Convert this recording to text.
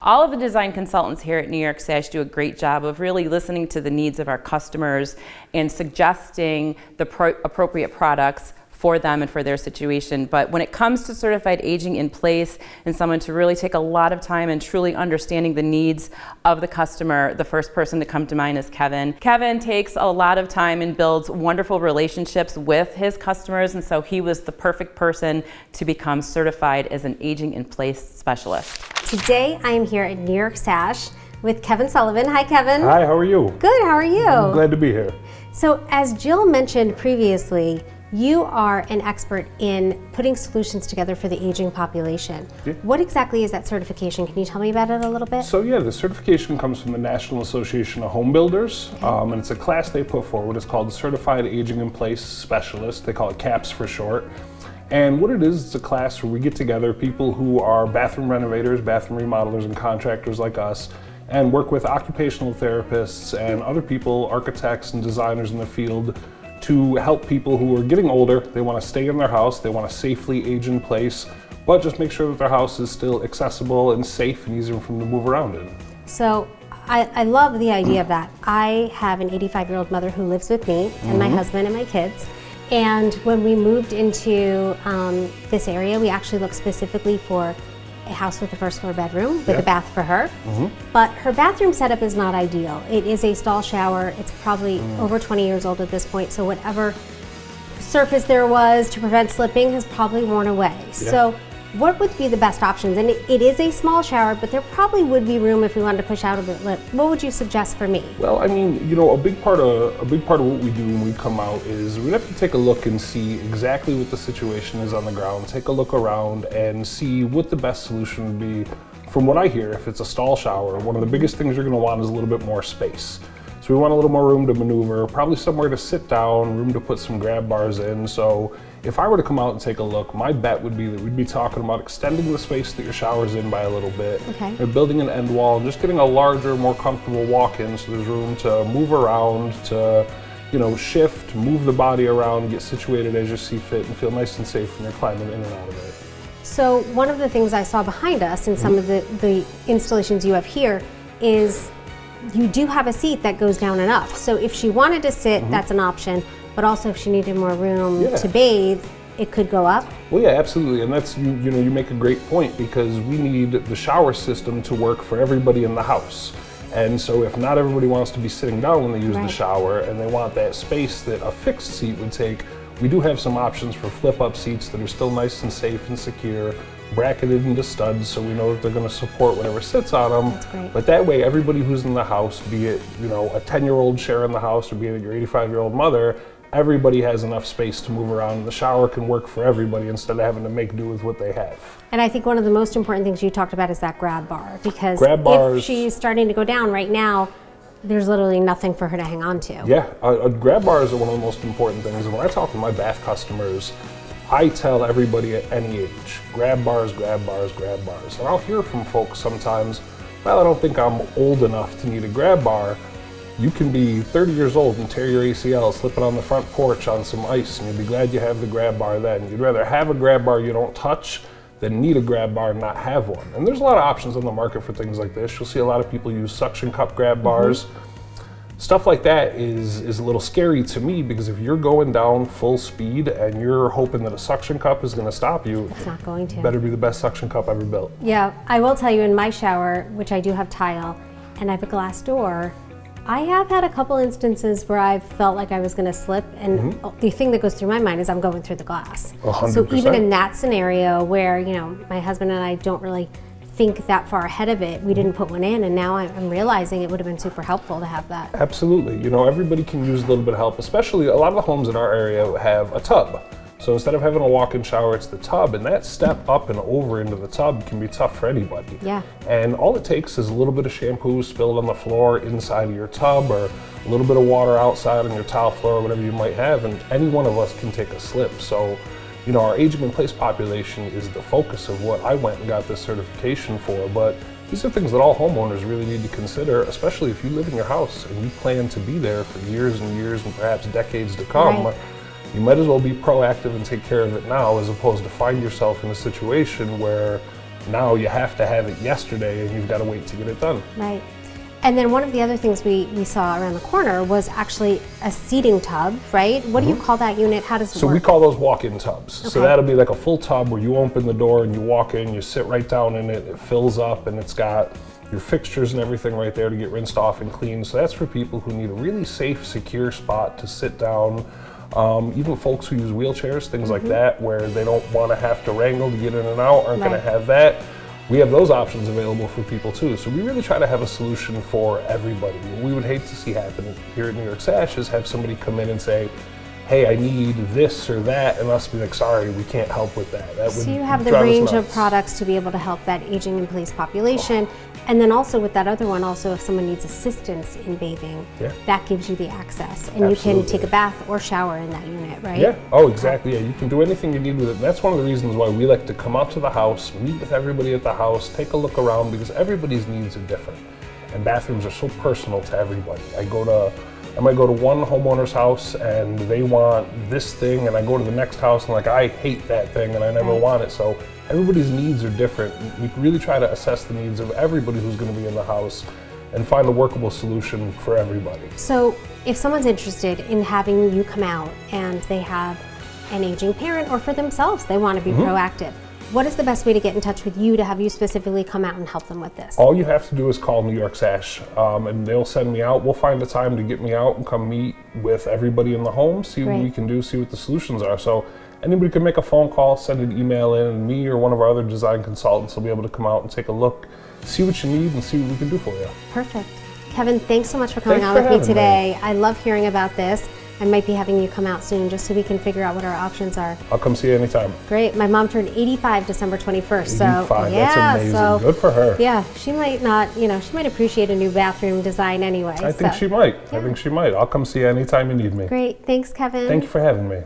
All of the design consultants here at New York Sash do a great job of really listening to the needs of our customers and suggesting the appropriate products for them and for their situation. But when it comes to certified aging in place and someone to really take a lot of time and truly understanding the needs of the customer, the first person to come to mind is Kevin. Kevin takes a lot of time and builds wonderful relationships with his customers, and so he was the perfect person to become certified as an aging in place specialist. Today I am here at New York Sash with Kevin Sullivan. Hi, Kevin. Hi, how are you? Good, how are you? I'm glad to be here. So as Jill mentioned previously, you are an expert in putting solutions together for the aging population. Yeah. What exactly is that certification? Can you tell me about it a little bit? So yeah, the certification comes from the National Association of Home Builders, and it's a class they put forward. It's called Certified Aging in Place Specialist. They call it CAPS for short. And what it is, it's a class where we get together people who are bathroom renovators, bathroom remodelers, and contractors like us, and work with occupational therapists and other people, architects and designers in the field, to help people who are getting older. They want to stay in their house, they want to safely age in place, but just make sure that their house is still accessible and safe and easier for them to move around in. So I love the idea of that. I have an 85-year-old mother who lives with me and my husband and my kids. And when we moved into this area, we actually looked specifically for a house with a first floor bedroom with a bath for her. But her bathroom setup is not ideal. It is a stall shower. It's probably over 20 years old at this point, so whatever surface there was to prevent slipping has probably worn away. So what would be the best options? And it is a small shower, but there probably would be room if we wanted to push out a bit. What would you suggest for me? Well, I mean, you know, a big part of what we do when we come out is we have to take a look and see exactly what the situation is on the ground, take a look around and see what the best solution would be. From what I hear, if it's a stall shower, one of the biggest things you're going to want is a little bit more space. So we want a little more room to maneuver, probably somewhere to sit down, room to put some grab bars in. So if I were to come out and take a look, my bet would be that we'd be talking about extending the space that your shower's in by a little bit, or building an end wall and just getting a larger, more comfortable walk-in so there's room to move around, to, you know, shift, move the body around, get situated as you see fit and feel nice and safe when you're climbing in and out of it. So one of the things I saw behind us in some of the installations you have here is you do have a seat that goes down and up. So if she wanted to sit, that's an option. But also if she needed more room to bathe, it could go up? Well, yeah, absolutely. And that's, you know, you make a great point because we need the shower system to work for everybody in the house. And so if not everybody wants to be sitting down when they use the shower and they want that space that a fixed seat would take, we do have some options for flip-up seats that are still nice and safe and secure, bracketed into studs so we know that they're going to support whatever sits on them. That's great. But that way everybody who's in the house, be it, you know, a 10-year-old sharing the house or be it your 85-year-old mother, everybody has enough space to move around. The shower can work for everybody instead of having to make do with what they have. And I think one of the most important things you talked about is that grab bar, because if she's starting to go down right now, there's literally nothing for her to hang on to. Yeah, grab bars are one of the most important things. And when I talk to my bath customers, I tell everybody at any age, grab bars, grab bars, grab bars. And I'll hear from folks sometimes, well, I don't think I'm old enough to need a grab bar. You can be 30 years old and tear your ACL slipping on the front porch on some ice, and you'll be glad you have the grab bar then. You'd rather have a grab bar you don't touch than need a grab bar and not have one. And there's a lot of options on the market for things like this. You'll see a lot of people use suction cup grab bars. Stuff like that is a little scary to me because if you're going down full speed and you're hoping that a suction cup is going to stop you, it's not going to. It better be the best suction cup ever built. Yeah, I will tell you in my shower, which I do have tile, and I have a glass door, I have had a couple instances where I've felt like I was going to slip, and the thing that goes through my mind is I'm going through the glass. 100%. So even in that scenario where, you know, my husband and I don't really think that far ahead of it, we didn't put one in, and now I'm realizing it would have been super helpful to have that. Absolutely. You know, everybody can use a little bit of help, especially a lot of the homes in our area have a tub. So instead of having a walk-in shower, it's the tub, and that step up and over into the tub can be tough for anybody. Yeah. And all it takes is a little bit of shampoo spilled on the floor inside of your tub, or a little bit of water outside on your tile floor, or whatever you might have, and any one of us can take a slip. So, you know, our aging in place population is the focus of what I went and got this certification for, but these are things that all homeowners really need to consider, especially if you live in your house and you plan to be there for years and years and perhaps decades to come. Right. You might as well be proactive and take care of it now, as opposed to find yourself in a situation where Now you have to have it yesterday and you've got to wait to get it done. Right. And then one of the other things we saw around the corner was actually a seating tub, right? What do you call that unit? How does it So work? we call those walk-in tubs. Okay. So that'll be like a full tub where you open the door and you walk in, you sit right down in it, it fills up, and it's got your fixtures and everything right there to get rinsed off and cleaned. So that's for people who need a really safe, secure spot to sit down. Even folks who use wheelchairs, things like that, where they don't want to have to wrangle to get in and out, aren't going to have that. We have those options available for people too. So we really try to have a solution for everybody. What we would hate to see happen here at New York Sash is have somebody come in and say, hey, I need this or that, and us be like, sorry, we can't help with that. That would So you have the drive us range of nuts. products to be able to help that aging in place population. And then also with that other one, also if someone needs assistance in bathing, that gives you the access. And you can take a bath or shower in that unit, right? Yeah, oh, exactly. Yeah, you can do anything you need with it. And that's one of the reasons why we like to come out to the house, meet with everybody at the house, take a look around, because everybody's needs are different. And bathrooms are so personal to everybody. I might go to one homeowner's house and they want this thing, and I go to the next house and like, I hate that thing and I never want it. So everybody's needs are different. We really try to assess the needs of everybody who's going to be in the house and find a workable solution for everybody. So if someone's interested in having you come out and they have an aging parent, or for themselves, they want to be proactive, what is the best way to get in touch with you to have you specifically come out and help them with this? All you have to do is call New York Sash, and they'll send me out. We'll find a time to get me out and come meet with everybody in the home, see what we can do, see what the solutions are. So anybody can make a phone call, send an email in, and me or one of our other design consultants will be able to come out and take a look, see what you need, and see what we can do for you. Perfect. Kevin, thanks so much for coming Thanks on for with me having today. I love hearing about this. I might be having you come out soon just so we can figure out what our options are. I'll come see you anytime. Great. My mom turned 85 December 21st. 85, So that's amazing. so good for her. yeah, she might not, she might appreciate a new bathroom design anyway. I think she might. I think she might. I'll come see you anytime you need me. Great. Thanks, Kevin. Thank you for having me.